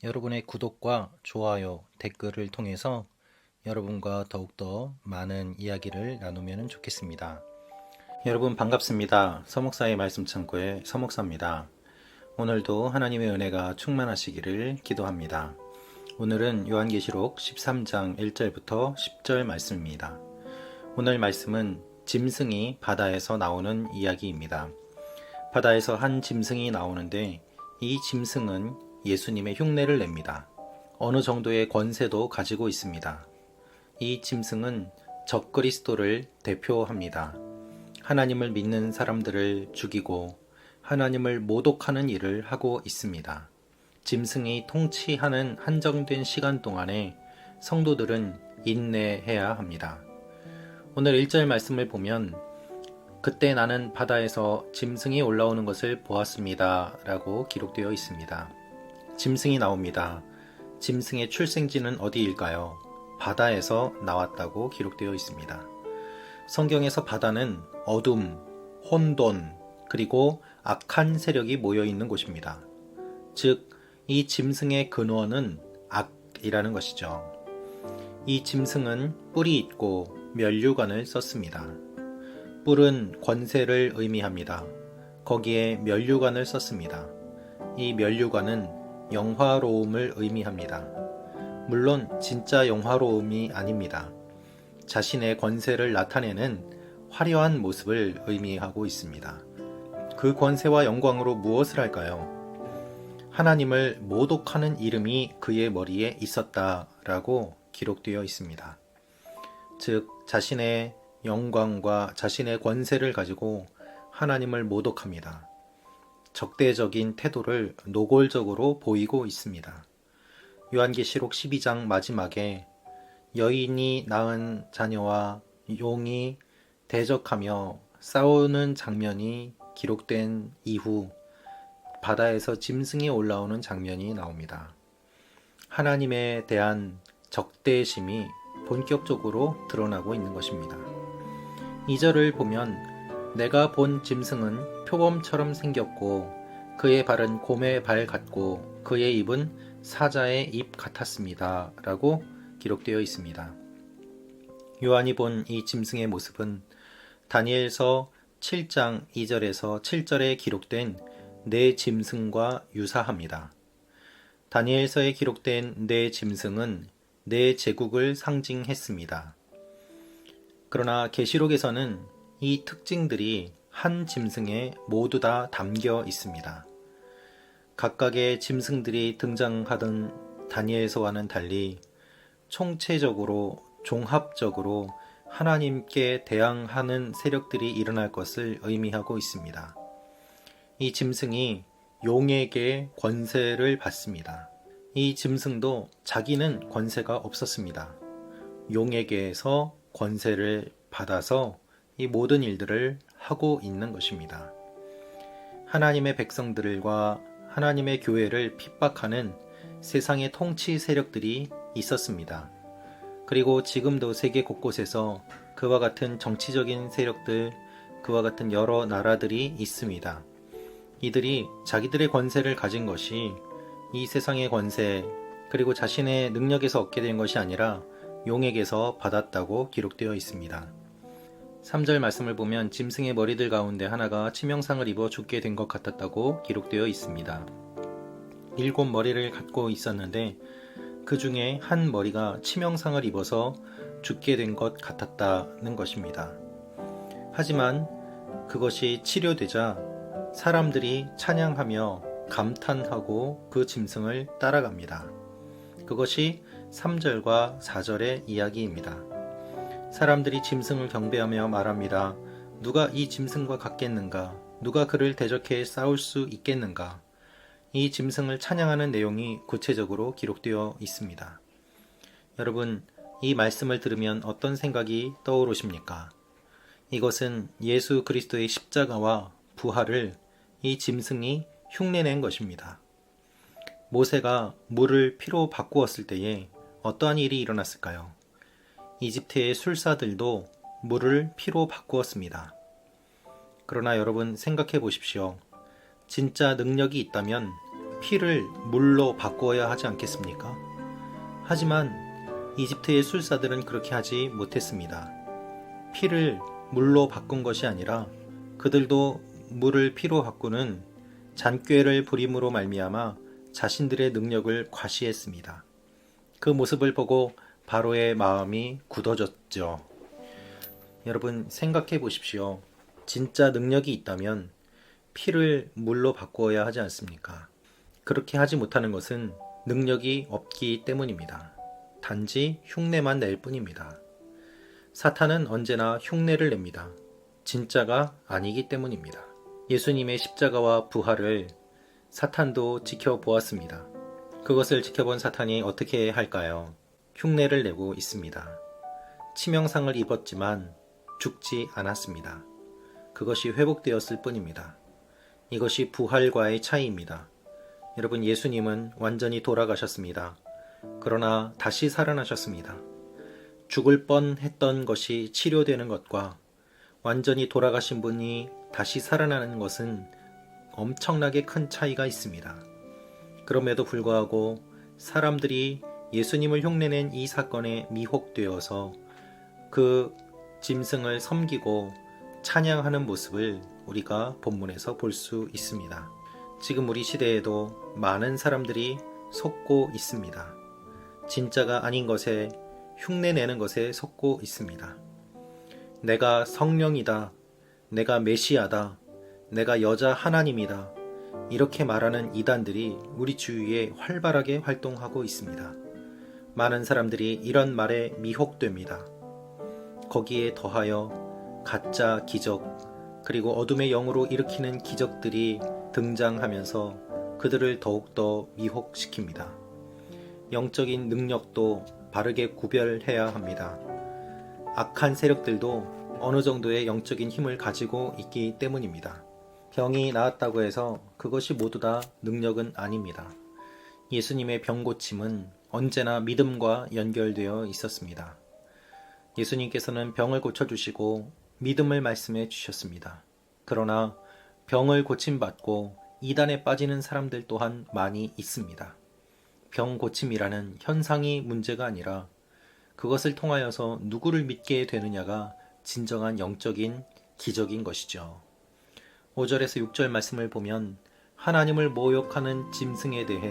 여러분의 구독과 좋아요, 댓글을 통해서 여러분과 더욱더 많은 이야기를 나누면 좋겠습니다. 여러분 반갑습니다. 서목사의 말씀 창고의 서목사입니다. 오늘도 하나님의 은혜가 충만하시기를 기도합니다. 오늘은 요한계시록 13장 1절부터 10절 말씀입니다. 오늘 말씀은 짐승이 바다에서 나오는 이야기입니다. 바다에서 한 짐승이 나오는데 이 짐승은 예수님의 흉내를 냅니다. 어느 정도의 권세도 가지고 있습니다. 이 짐승은 적그리스도를 대표합니다. 하나님을 믿는 사람들을 죽이고 하나님을 모독하는 일을 하고 있습니다. 짐승이 통치하는 한정된 시간 동안에 성도들은 인내해야 합니다. 오늘 1절 말씀을 보면 그때 나는 바다에서 짐승이 올라오는 것을 보았습니다 라고 기록되어 있습니다. 짐승이 나옵니다. 짐승의 출생지는 어디일까요? 바다에서 나왔다고 기록되어 있습니다. 성경에서 바다는 어둠, 혼돈, 그리고 악한 세력이 모여 있는 곳입니다. 즉, 이 짐승의 근원은 악이라는 것이죠. 이 짐승은 뿔이 있고 면류관을 썼습니다. 뿔은 권세를 의미합니다. 거기에 면류관을 썼습니다. 이 면류관은 영화로움을 의미합니다. 물론 진짜 영화로움이 아닙니다. 자신의 권세를 나타내는 화려한 모습을 의미하고 있습니다. 그 권세와 영광으로 무엇을 할까요? 하나님을 모독하는 이름이 그의 머리에 있었다라고 기록되어 있습니다. 즉, 자신의 영광과 자신의 권세를 가지고 하나님을 모독합니다. 적대적인 태도를 노골적으로 보이고 있습니다. 요한계시록 12장 마지막에 여인이 낳은 자녀와 용이 대적하며 싸우는 장면이 기록된 이후 바다에서 짐승이 올라오는 장면이 나옵니다. 하나님에 대한 적대심이 본격적으로 드러나고 있는 것입니다. 2절을 보면 내가 본 짐승은 표범처럼 생겼고 그의 발은 곰의 발 같고 그의 입은 사자의 입 같았습니다 라고 기록되어 있습니다. 요한이 본 이 짐승의 모습은 다니엘서 7장 2절에서 7절에 기록된 네 짐승과 유사합니다. 다니엘서에 기록된 네 짐승은 네 제국을 상징했습니다. 그러나 계시록에서는 이 특징들이 한 짐승에 모두 다 담겨 있습니다. 각각의 짐승들이 등장하던 다니엘서와는 달리 총체적으로 종합적으로 하나님께 대항하는 세력들이 일어날 것을 의미하고 있습니다. 이 짐승이 용에게 권세를 받습니다. 이 짐승도 자기는 권세가 없었습니다. 용에게서 권세를 받아서 이 모든 일들을 하고 있는 것입니다. 하나님의 백성들과 하나님의 교회를 핍박하는 세상의 통치 세력들이 있었습니다. 그리고 지금도 세계 곳곳에서 그와 같은 정치적인 세력들, 그와 같은 여러 나라들이 있습니다. 이들이 자기들의 권세를 가진 것이 이 세상의 권세, 그리고 자신의 능력에서 얻게 된 것이 아니라 용에게서 받았다고 기록되어 있습니다. 3절 말씀을 보면 짐승의 머리들 가운데 하나가 치명상을 입어 죽게 된 것 같았다고 기록되어 있습니다. 7머리를 갖고 있었는데 그 중에 한 머리가 치명상을 입어서 죽게 된 것 같았다는 것입니다. 하지만 그것이 치료되자 사람들이 찬양하며 감탄하고 그 짐승을 따라갑니다. 그것이 3절과 4절의 이야기입니다. 사람들이 짐승을 경배하며 말합니다. 누가 이 짐승과 같겠는가? 누가 그를 대적해 싸울 수 있겠는가? 이 짐승을 찬양하는 내용이 구체적으로 기록되어 있습니다. 여러분, 이 말씀을 들으면 어떤 생각이 떠오르십니까? 이것은 예수 그리스도의 십자가와 부활을 이 짐승이 흉내낸 것입니다. 모세가 물을 피로 바꾸었을 때에 어떠한 일이 일어났을까요? 이집트의 술사들도 물을 피로 바꾸었습니다. 그러나 여러분 생각해 보십시오. 진짜 능력이 있다면 피를 물로 바꾸어야 하지 않겠습니까? 하지만 이집트의 술사들은 그렇게 하지 못했습니다. 피를 물로 바꾼 것이 아니라 그들도 물을 피로 바꾸는 잔꾀를 부림으로 말미암아 자신들의 능력을 과시했습니다. 그 모습을 보고 바로의 마음이 굳어졌죠. 여러분 생각해 보십시오. 진짜 능력이 있다면 피를 물로 바꾸어야 하지 않습니까? 그렇게 하지 못하는 것은 능력이 없기 때문입니다. 단지 흉내만 낼 뿐입니다. 사탄은 언제나 흉내를 냅니다. 진짜가 아니기 때문입니다. 예수님의 십자가와 부활을 사탄도 지켜보았습니다. 그것을 지켜본 사탄이 어떻게 할까요? 흉내를 내고 있습니다. 치명상을 입었지만 죽지 않았습니다. 그것이 회복되었을 뿐입니다. 이것이 부활과의 차이입니다. 여러분, 예수님은 완전히 돌아가셨습니다. 그러나 다시 살아나셨습니다. 죽을 뻔했던 것이 치료되는 것과 완전히 돌아가신 분이 다시 살아나는 것은 엄청나게 큰 차이가 있습니다. 그럼에도 불구하고 사람들이 예수님을 흉내낸 이 사건에 미혹되어서 그 짐승을 섬기고 찬양하는 모습을 우리가 본문에서 볼 수 있습니다. 지금 우리 시대에도 많은 사람들이 속고 있습니다. 진짜가 아닌 것에 흉내내는 것에 속고 있습니다. 내가 성령이다, 내가 메시아다, 내가 여자 하나님이다, 이렇게 말하는 이단들이 우리 주위에 활발하게 활동하고 있습니다. 많은 사람들이 이런 말에 미혹됩니다. 거기에 더하여 가짜 기적, 그리고 어둠의 영으로 일으키는 기적들이 등장하면서 그들을 더욱더 미혹시킵니다. 영적인 능력도 바르게 구별해야 합니다. 악한 세력들도 어느 정도의 영적인 힘을 가지고 있기 때문입니다. 병이 나았다고 해서 그것이 모두 다 능력은 아닙니다. 예수님의 병 고침은 언제나 믿음과 연결되어 있었습니다. 예수님께서는 병을 고쳐주시고 믿음을 말씀해 주셨습니다. 그러나 병을 고침받고 이단에 빠지는 사람들 또한 많이 있습니다. 병 고침이라는 현상이 문제가 아니라 그것을 통하여서 누구를 믿게 되느냐가 진정한 영적인 기적인 것이죠. 5절에서 6절 말씀을 보면 하나님을 모욕하는 짐승에 대해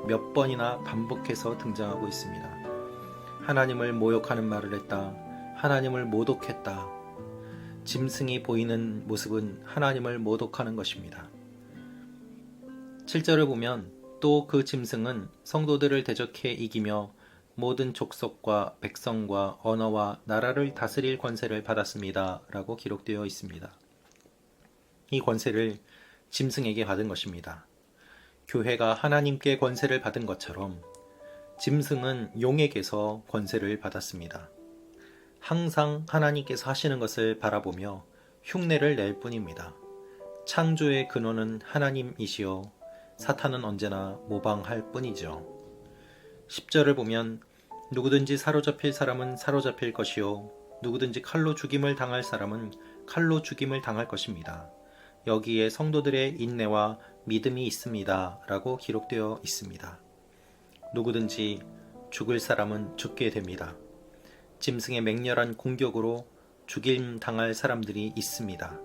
몇 번이나 반복해서 등장하고 있습니다. 하나님을 모욕하는 말을 했다. 하나님을 모독했다. 짐승이 보이는 모습은 하나님을 모독하는 것입니다. 7절을 보면 또 그 짐승은 성도들을 대적해 이기며 모든 족속과 백성과 언어와 나라를 다스릴 권세를 받았습니다. 라고 기록되어 있습니다. 이 권세를 짐승에게 받은 것입니다. 교회가 하나님께 권세를 받은 것처럼 짐승은 용에게서 권세를 받았습니다. 항상 하나님께서 하시는 것을 바라보며 흉내를 낼 뿐입니다. 창조의 근원은 하나님이시요 사탄은 언제나 모방할 뿐이죠. 10절을 보면 누구든지 사로잡힐 사람은 사로잡힐 것이요 누구든지 칼로 죽임을 당할 사람은 칼로 죽임을 당할 것입니다. 여기에 성도들의 인내와 믿음이 있습니다. 라고 기록되어 있습니다. 누구든지 죽을 사람은 죽게 됩니다. 짐승의 맹렬한 공격으로 죽임 당할 사람들이 있습니다.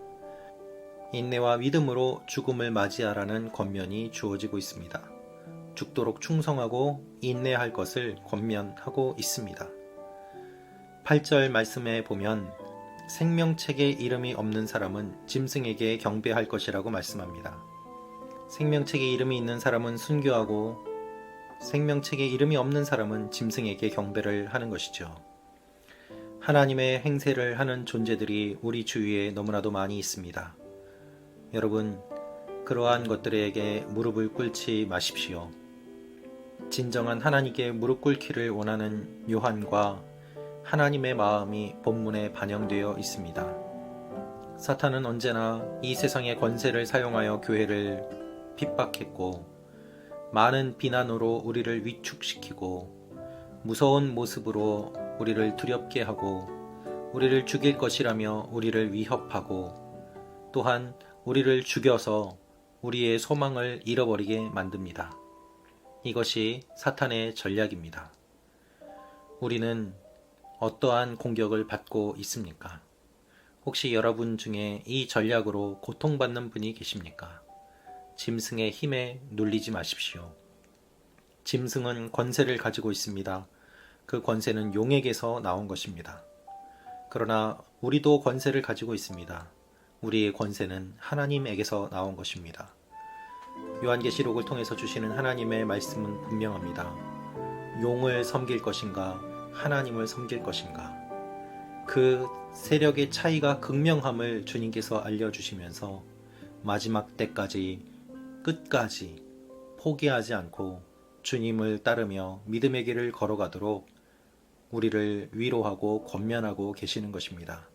인내와 믿음으로 죽음을 맞이하라는 권면이 주어지고 있습니다. 죽도록 충성하고 인내할 것을 권면하고 있습니다. 8절 말씀에 보면 생명책에 이름이 없는 사람은 짐승에게 경배할 것이라고 말씀합니다. 생명책에 이름이 있는 사람은 순교하고 생명책에 이름이 없는 사람은 짐승에게 경배를 하는 것이죠. 하나님의 행세를 하는 존재들이 우리 주위에 너무나도 많이 있습니다. 여러분, 그러한 것들에게 무릎을 꿇지 마십시오. 진정한 하나님께 무릎 꿇기를 원하는 요한과 하나님의 마음이 본문에 반영되어 있습니다. 사탄은 언제나 이 세상의 권세를 사용하여 교회를 핍박했고 많은 비난으로 우리를 위축시키고 무서운 모습으로 우리를 두렵게 하고 우리를 죽일 것이라며 우리를 위협하고 또한 우리를 죽여서 우리의 소망을 잃어버리게 만듭니다. 이것이 사탄의 전략입니다. 우리는 어떠한 공격을 받고 있습니까? 혹시 여러분 중에 이 전략으로 고통받는 분이 계십니까? 짐승의 힘에 눌리지 마십시오. 짐승은 권세를 가지고 있습니다. 그 권세는 용에게서 나온 것입니다. 그러나 우리도 권세를 가지고 있습니다. 우리의 권세는 하나님에게서 나온 것입니다. 요한계시록을 통해서 주시는 하나님의 말씀은 분명합니다. 용을 섬길 것인가, 하나님을 섬길 것인가. 그 세력의 차이가 극명함을 주님께서 알려주시면서 마지막 때까지 끝까지 포기하지 않고 주님을 따르며 믿음의 길을 걸어가도록 우리를 위로하고 권면하고 계시는 것입니다.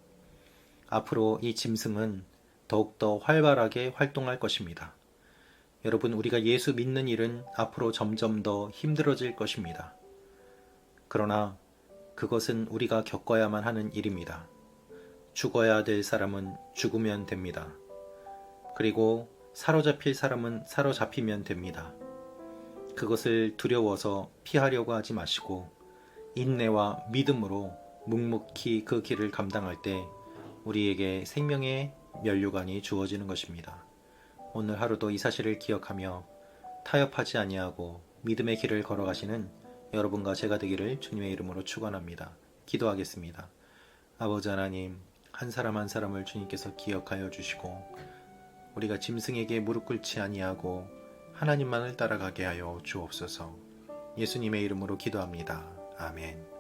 앞으로 이 짐승은 더욱더 활발하게 활동할 것입니다. 여러분, 우리가 예수 믿는 일은 앞으로 점점 더 힘들어질 것입니다. 그러나 그것은 우리가 겪어야만 하는 일입니다. 죽어야 될 사람은 죽으면 됩니다. 그리고 사로잡힐 사람은 사로잡히면 됩니다. 그것을 두려워서 피하려고 하지 마시고 인내와 믿음으로 묵묵히 그 길을 감당할 때 우리에게 생명의 면류관이 주어지는 것입니다. 오늘 하루도 이 사실을 기억하며 타협하지 아니하고 믿음의 길을 걸어가시는 여러분과 제가 되기를 주님의 이름으로 축원합니다. 기도하겠습니다. 아버지 하나님, 한 사람 한 사람을 주님께서 기억하여 주시고 우리가 짐승에게 무릎 꿇지 아니하고 하나님만을 따라가게 하여 주옵소서. 예수님의 이름으로 기도합니다. 아멘.